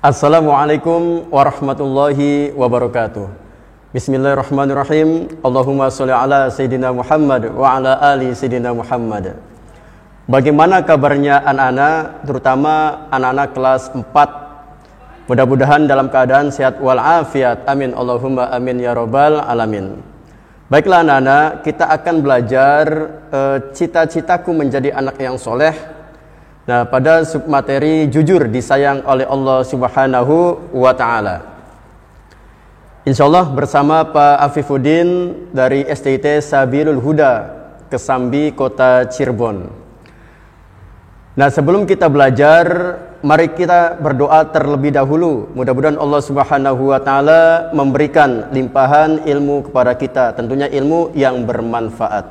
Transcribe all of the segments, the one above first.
Assalamualaikum warahmatullahi wabarakatuh. Bismillahirrahmanirrahim. Allahumma sholli ala Sayyidina Muhammad wa ala ali Sayyidina Muhammad. Bagaimana kabarnya anak-anak, terutama anak-anak kelas 4? Mudah-mudahan dalam keadaan sehat walafiat. Amin. Allahumma amin ya rabbal alamin. Baiklah anak-anak, kita akan belajar cita-citaku menjadi anak yang soleh. Nah, pada submateri jujur disayang oleh Allah Subhanahu wa ta'ala. Insyaallah bersama Pak Afifuddin dari STIT Sabilul Huda, Kesambi, Kota Cirebon. Nah, sebelum kita belajar, mari kita berdoa terlebih dahulu. Mudah-mudahan Allah Subhanahu wa ta'ala memberikan limpahan ilmu kepada kita, tentunya ilmu yang bermanfaat.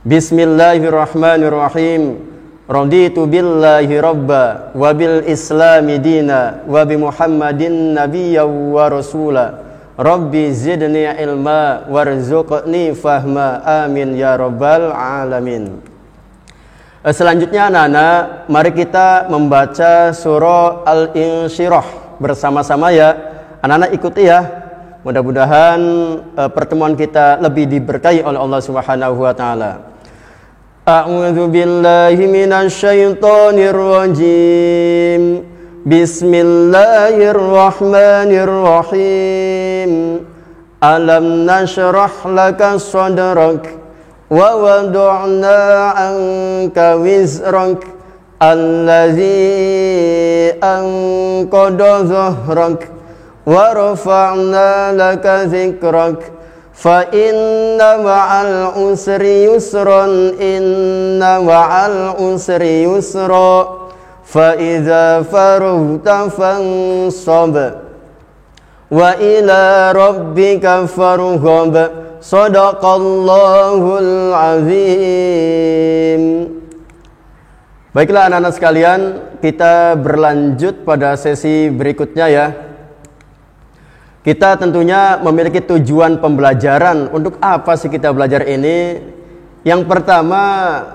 Bismillahirrahmanirrahim. Raditu billahi rabba wa bil islami dina wa bi muhammadin nabiyya wa rasula rabbi zidni ilma warzuqni fahma amin ya rabbal alamin. Selanjutnya anak-anak, mari kita membaca surah Al-Insyirah bersama-sama ya. Anak-anak ikuti ya. Mudah-mudahan pertemuan kita lebih diberkahi oleh Allah Subhanahu wa taala. A'udzu billahi minasy syaithanir rajim. Bismillahirrahmanirrahim. Alam nashrah laka sadrak wa wada'na 'anka wizrak allazi anqadha dhahrak wa rafa'na laka dhikrak. Fa inna ma'al usri yusran, inna ma'al usri yusra, fa idza faragta fansab wa ila rabbika farghab. Shadaqallahul azim. Baiklah anak-anak sekalian, kita berlanjut pada sesi berikutnya ya. Kita tentunya memiliki tujuan pembelajaran. Untuk apa sih kita belajar ini? Yang pertama,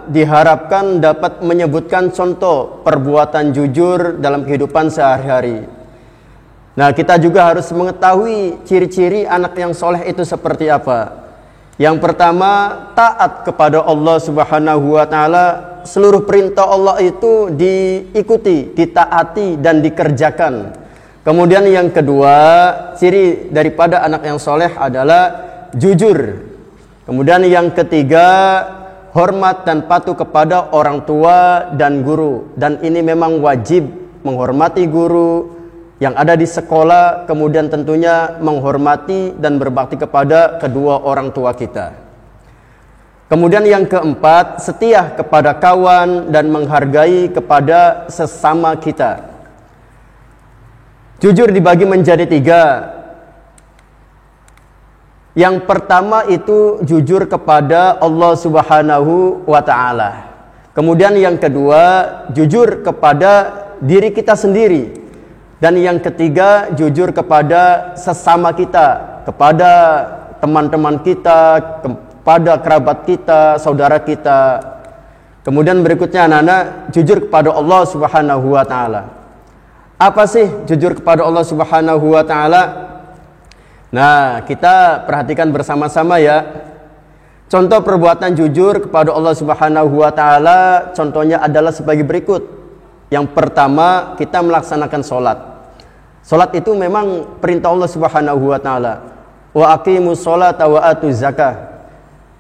diharapkan dapat menyebutkan contoh perbuatan jujur dalam kehidupan sehari-hari. Nah, kita juga harus mengetahui ciri-ciri anak yang soleh itu seperti apa. Yang pertama, taat kepada Allah Subhanahu wa ta'ala. Seluruh perintah Allah itu diikuti, ditaati, dan dikerjakan. Kemudian yang kedua, ciri daripada anak yang soleh adalah jujur. Kemudian yang ketiga, hormat dan patuh kepada orang tua dan guru. Dan ini memang wajib menghormati guru yang ada di sekolah. Kemudian tentunya menghormati dan berbakti kepada kedua orang tua kita. Kemudian yang keempat, setia kepada kawan dan menghargai kepada sesama kita. Jujur dibagi menjadi 3. Yang pertama itu jujur kepada Allah Subhanahu wa ta'ala. Kemudian yang kedua, jujur kepada diri kita sendiri. Dan yang ketiga, jujur kepada sesama kita, kepada teman-teman kita, kepada kerabat kita, saudara kita. Kemudian berikutnya anak-anak, jujur kepada Allah Subhanahu wa ta'ala. Apa sih jujur kepada Allah Subhanahu wa ta'ala? Nah, kita perhatikan bersama-sama ya. Contoh perbuatan jujur kepada Allah Subhanahu wa ta'ala, contohnya adalah sebagai berikut. Yang pertama, kita melaksanakan sholat. Sholat itu memang perintah Allah Subhanahu wa ta'ala. Wa aqimus sholata wa atuz zakah.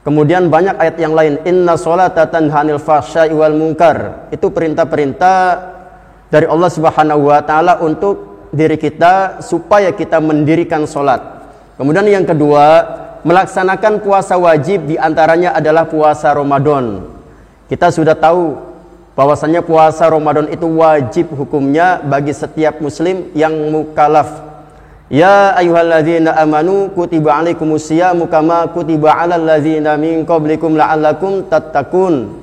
Kemudian banyak ayat yang lain. Inna sholata tanha 'anil fahsya'i wal munkar. Itu perintah-perintah dari Allah Subhanahu wa ta'ala untuk diri kita supaya kita mendirikan sholat. Kemudian yang kedua, melaksanakan puasa wajib, diantaranya adalah puasa Ramadan. Kita sudah tahu bahwasanya puasa Ramadan itu wajib hukumnya bagi setiap muslim yang mukallaf. Ya ayyuhalladzina amanu kutiba alaikumusyiyamu kama kutiba alal ladzina min qablikum la'allakum tattaqun.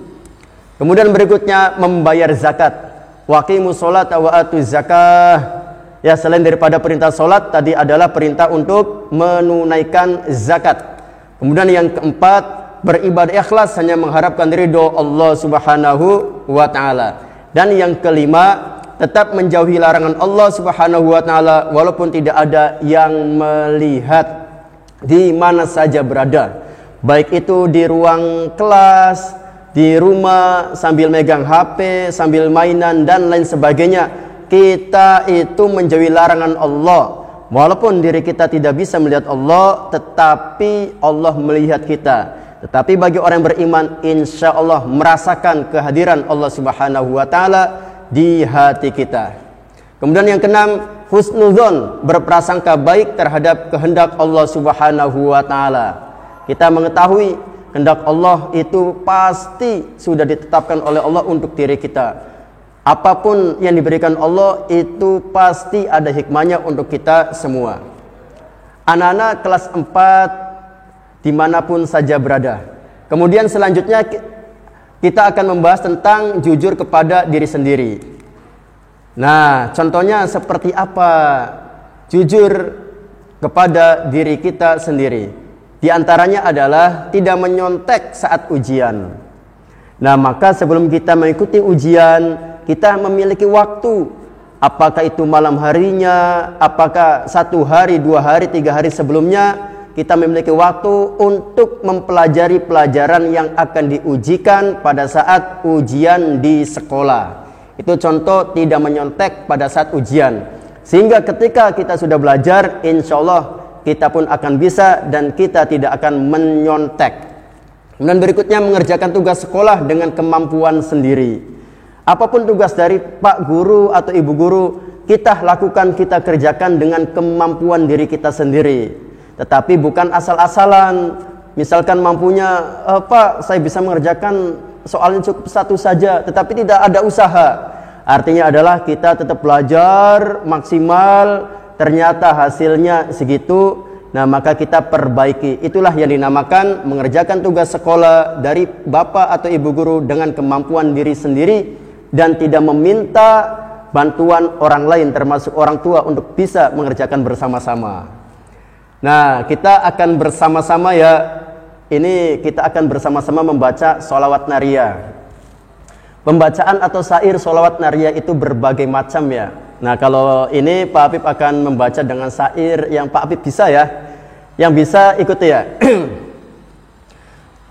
Kemudian berikutnya membayar zakat. Waqimus sholata wa atuz zakah. Ya, selain daripada perintah sholat, tadi adalah perintah untuk menunaikan zakat. Kemudian yang keempat, beribadah ikhlas hanya mengharapkan ridho Allah Subhanahu wa ta'ala. Dan yang kelima, tetap menjauhi larangan Allah Subhanahu wa taala walaupun tidak ada yang melihat di mana saja berada. Baik itu di ruang kelas, di rumah, sambil megang HP, sambil mainan dan lain sebagainya. Kita itu menjauhi larangan Allah. Walaupun diri kita tidak bisa melihat Allah, tetapi Allah melihat kita. Tetapi bagi orang yang beriman, insya Allah merasakan kehadiran Allah Subhanahu wa taala di hati kita. Kemudian yang keenam, husnudzon, berprasangka baik terhadap kehendak Allah Subhanahu wa taala. Kita mengetahui kehendak Allah itu pasti sudah ditetapkan oleh Allah untuk diri kita. Apapun yang diberikan Allah itu pasti ada hikmahnya untuk kita semua. Anak-anak kelas 4 dimanapun saja berada. Kemudian selanjutnya kita akan membahas tentang jujur kepada diri sendiri. Nah, contohnya seperti apa jujur kepada diri kita sendiri? Di antaranya adalah tidak menyontek saat ujian. Nah, maka sebelum kita mengikuti ujian, kita memiliki waktu. Apakah itu malam harinya, apakah 1 hari, 2 hari, 3 hari sebelumnya, kita memiliki waktu untuk mempelajari pelajaran yang akan diujikan pada saat ujian di sekolah. Itu contoh tidak menyontek pada saat ujian. Sehingga ketika kita sudah belajar, insya Allah kita pun akan bisa dan kita tidak akan menyontek. Kemudian berikutnya mengerjakan tugas sekolah dengan kemampuan sendiri. Apapun tugas dari Pak Guru atau Ibu Guru, kita lakukan, kita kerjakan dengan kemampuan diri kita sendiri. Tetapi bukan asal-asalan. Misalkan mampunya, Pak, saya bisa mengerjakan soalnya cukup 1 saja, tetapi tidak ada usaha. Artinya adalah kita tetap belajar maksimal, ternyata hasilnya segitu, nah maka kita perbaiki. Itulah yang dinamakan mengerjakan tugas sekolah dari Bapak atau Ibu Guru dengan kemampuan diri sendiri dan tidak meminta bantuan orang lain termasuk orang tua untuk bisa mengerjakan bersama-sama. Nah, kita akan bersama-sama ya, ini kita akan bersama-sama membaca sholawat nariyah. Pembacaan atau syair sholawat nariyah itu berbagai macam ya. Nah, kalau ini Pak Habib akan membaca dengan syair yang Pak Habib bisa ya. Yang bisa ikuti ya.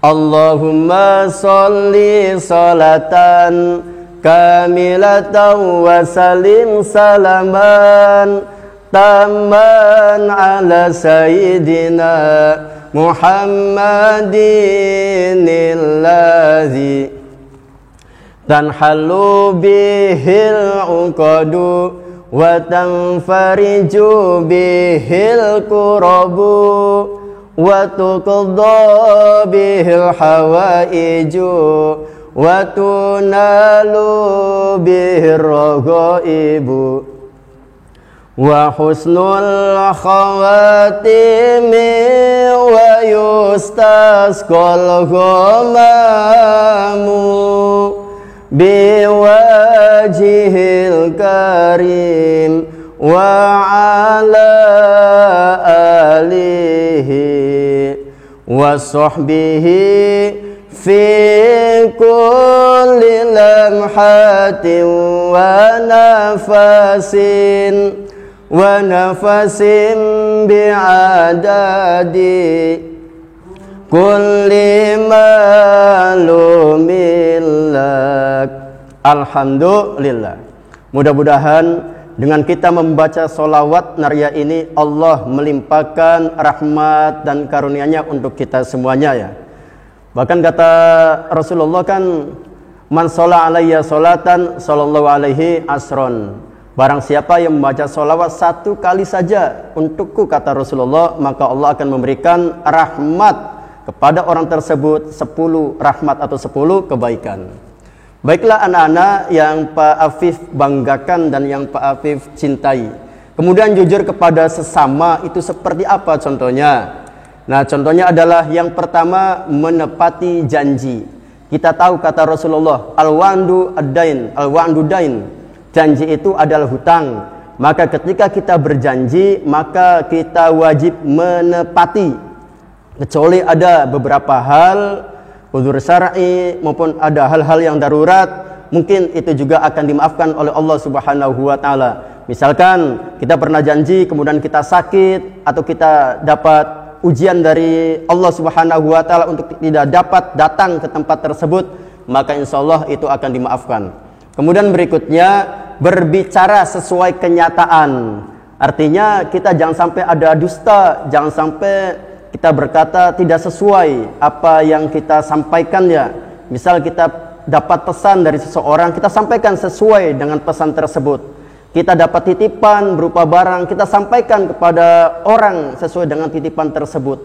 Allahumma sholli sholatan kamilatan wa salim salaman taman ala sayyidina Muhammadin alladzi tanhalu bihil uqadu wa tanfariju bihil kurabu wa tuqadda bihil hawaiju wa tunalu bihir raghaibu wa husnul khawatimi wa yustasqal ghamamu biwajhil karim wa ala alihi wa sahbihi fi kulli lamhatin wa nafasin bi'adadi kulli malumillak. Alhamdulillah. Mudah-mudahan dengan kita membaca sholawat nariyah ini Allah melimpahkan rahmat dan karunia-Nya untuk kita semuanya ya. Bahkan kata Rasulullah kan, man sholla alayya sholatan sallallahu alaihi asron. Barang siapa yang membaca sholawat 1 kali saja untukku, kata Rasulullah, maka Allah akan memberikan rahmat kepada orang tersebut 10 rahmat atau 10 kebaikan. Baiklah anak-anak yang Pak Afif banggakan dan yang Pak Afif cintai. Kemudian jujur kepada sesama itu seperti apa contohnya? Nah, contohnya adalah yang pertama menepati janji. Kita tahu kata Rasulullah, al-wa'du ad-dain, al-wa'du dain. Janji itu adalah hutang. Maka ketika kita berjanji, maka kita wajib menepati. Kecuali ada beberapa hal, udzur syar'i maupun ada hal-hal yang darurat, mungkin itu juga akan dimaafkan oleh Allah Subhanahu wa taala. Misalkan kita pernah janji kemudian kita sakit atau kita dapat ujian dari Allah Subhanahu wa taala untuk tidak dapat datang ke tempat tersebut, maka insya Allah itu akan dimaafkan. Kemudian berikutnya, berbicara sesuai kenyataan. Artinya kita jangan sampai ada dusta, jangan sampai kita berkata tidak sesuai apa yang kita sampaikan ya. Misal kita dapat pesan dari seseorang, kita sampaikan sesuai dengan pesan tersebut. Kita dapat titipan berupa barang, kita sampaikan kepada orang sesuai dengan titipan tersebut.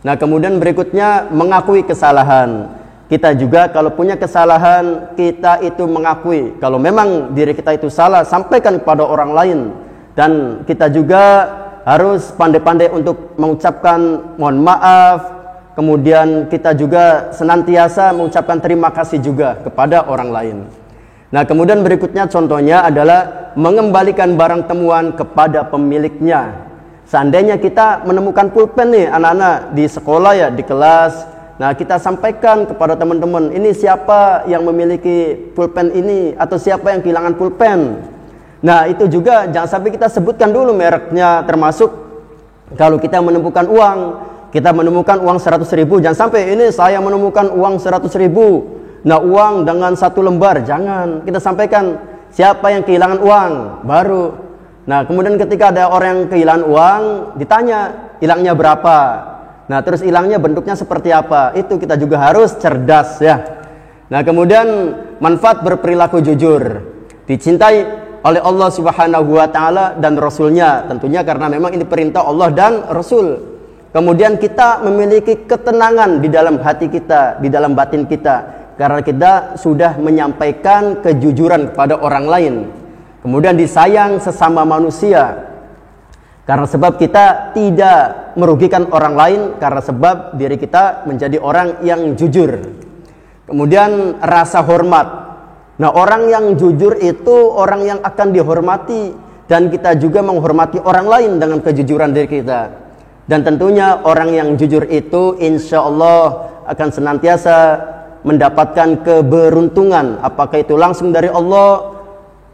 Nah, kemudian berikutnya mengakui kesalahan. Kita juga kalau punya kesalahan, kita itu mengakui. Kalau memang diri kita itu salah, sampaikan kepada orang lain. Dan kita juga harus pandai-pandai untuk mengucapkan mohon maaf. Kemudian kita juga senantiasa mengucapkan terima kasih juga kepada orang lain. Nah, kemudian berikutnya contohnya adalah mengembalikan barang temuan kepada pemiliknya. Seandainya kita menemukan pulpen nih anak-anak di sekolah ya, di kelas. Nah, kita sampaikan kepada teman-teman, ini siapa yang memiliki pulpen ini atau siapa yang kehilangan pulpen. Nah, itu juga jangan sampai kita sebutkan dulu mereknya, termasuk kalau kita menemukan uang, kita menemukan uang 100.000, jangan sampai ini saya menemukan uang 100.000. Nah, uang dengan 1 lembar, jangan. Kita sampaikan siapa yang kehilangan uang, baru. Nah, kemudian ketika ada orang yang kehilangan uang, ditanya hilangnya berapa. Nah, terus hilangnya bentuknya seperti apa. Itu kita juga harus cerdas ya. Nah, kemudian manfaat berperilaku jujur. Dicintai oleh Allah Subhanahu wa taala dan Rasulnya. Tentunya karena memang ini perintah Allah dan Rasul. Kemudian kita memiliki ketenangan di dalam hati kita, di dalam batin kita. Karena kita sudah menyampaikan kejujuran kepada orang lain. Kemudian disayang sesama manusia. Karena sebab kita tidak merugikan orang lain, karena sebab diri kita menjadi orang yang jujur. Kemudian rasa hormat. Nah, orang yang jujur itu orang yang akan dihormati. Dan kita juga menghormati orang lain dengan kejujuran diri kita. Dan tentunya orang yang jujur itu insya Allah akan senantiasa mendapatkan keberuntungan, apakah itu langsung dari Allah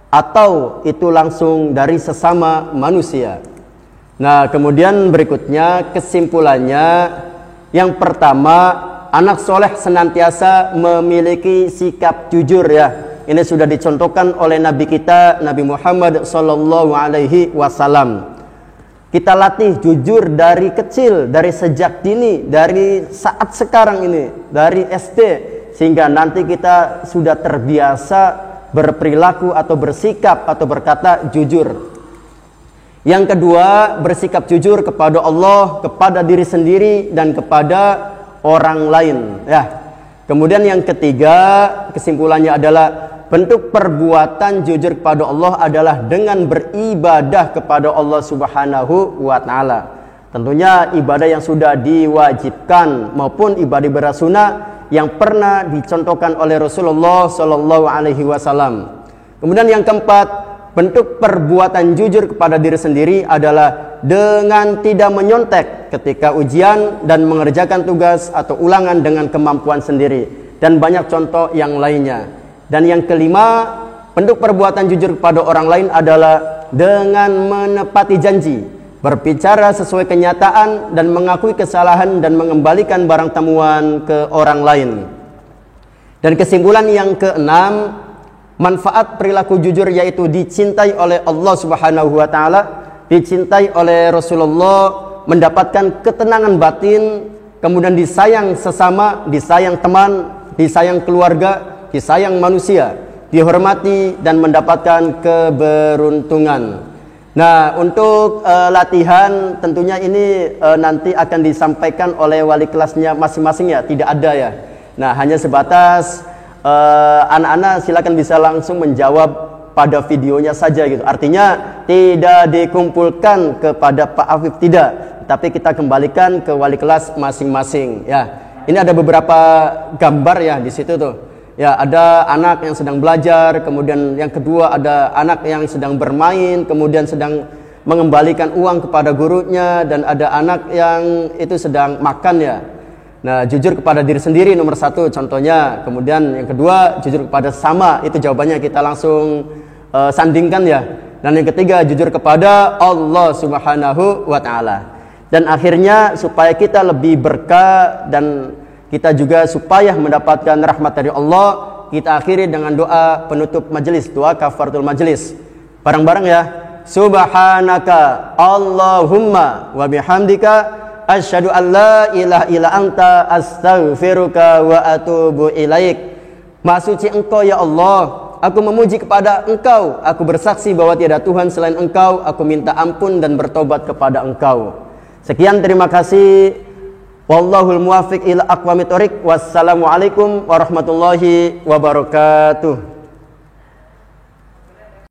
atau itu langsung dari sesama manusia. Nah, kemudian berikutnya kesimpulannya, yang pertama, anak soleh senantiasa memiliki sikap jujur ya. Ini sudah dicontohkan oleh Nabi kita, Nabi Muhammad sallallahu alaihi wasallam. Kita latih jujur dari kecil, dari sejak dini, dari saat sekarang ini, dari SD, sehingga nanti kita sudah terbiasa berperilaku atau bersikap atau berkata jujur. Yang kedua, bersikap jujur kepada Allah, kepada diri sendiri, dan kepada orang lain ya. Kemudian yang ketiga, kesimpulannya adalah bentuk perbuatan jujur kepada Allah adalah dengan beribadah kepada Allah Subhanahu wa taala. Tentunya ibadah yang sudah diwajibkan maupun ibadah bersunnah yang pernah dicontohkan oleh Rasulullah sallallahu alaihi wasallam. Kemudian yang keempat, bentuk perbuatan jujur kepada diri sendiri adalah dengan tidak menyontek ketika ujian dan mengerjakan tugas atau ulangan dengan kemampuan sendiri, dan banyak contoh yang lainnya. Dan yang kelima, bentuk perbuatan jujur kepada orang lain adalah dengan menepati janji, berbicara sesuai kenyataan, dan mengakui kesalahan dan mengembalikan barang temuan ke orang lain. Dan kesimpulan yang keenam, manfaat perilaku jujur yaitu dicintai oleh Allah Subhanahu wa taala, dicintai oleh Rasulullah, mendapatkan ketenangan batin, kemudian disayang sesama, disayang teman, disayang keluarga, disayang manusia, dihormati dan mendapatkan keberuntungan. Nah, untuk latihan tentunya ini nanti akan disampaikan oleh wali kelasnya masing-masing ya, tidak ada ya. Nah, hanya sebatas anak-anak silakan bisa langsung menjawab pada videonya saja gitu. Artinya tidak dikumpulkan kepada Pak Afif, tidak, tapi kita kembalikan ke wali kelas masing-masing ya. Ini ada beberapa gambar ya di situ tuh. Ya, ada anak yang sedang belajar, kemudian yang kedua ada anak yang sedang bermain, kemudian sedang mengembalikan uang kepada gurunya, dan ada anak yang itu sedang makan ya. Nah, jujur kepada diri sendiri nomor 1 contohnya. Kemudian yang kedua, jujur kepada sesama. Itu jawabannya kita langsung sandingkan ya. Dan yang ketiga, jujur kepada Allah Subhanahu wa taala. Dan akhirnya supaya kita lebih berkah dan kita juga supaya mendapatkan rahmat dari Allah, kita akhiri dengan doa penutup majelis, doa kafaratul majelis. Bareng-bareng ya. Subhanaka Allahumma wa bihamdika asyhadu an la ilaha illa anta astaghfiruka wa atubu ilaik. Maha suci Engkau ya Allah, aku memuji kepada Engkau, aku bersaksi bahwa tiada Tuhan selain Engkau, aku minta ampun dan bertobat kepada Engkau. Sekian, terima kasih. Wallahul muwaffiq ila aqwamit thoriq. Wassalamualaikum warahmatullahi wabarakatuh.